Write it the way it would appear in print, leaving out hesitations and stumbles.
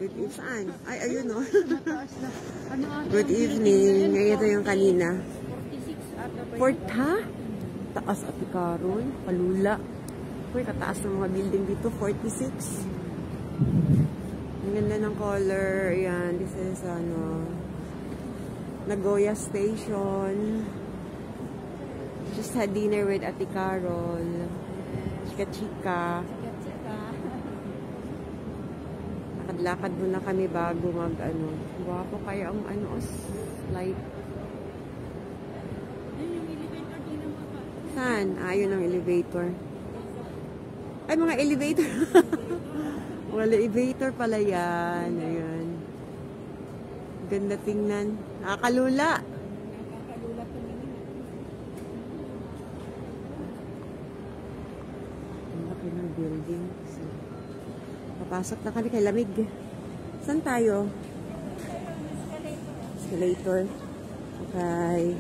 Good evening. Saan? Ay, ayun o. Good evening. Ngayon ito yung kanina. 4 ha? Taas at Carol. Palula. Uy, kataas ng mga building dito. 46. Ang ganda ng color. Ayan. This is ano, Nagoya Station. Just had dinner with Ate Carol. Chika-chika. Lakad muna kami bago mag ano. Guwapo kaya ang ano light. Saan? Ayun ang elevator. Ay, mga elevator. Mga elevator pala yan. Ayan. Ganda tingnan. Nakakalula. Ang laki ng building. Papasok na kami kay lamig. Saan tayo? Escalator. Okay.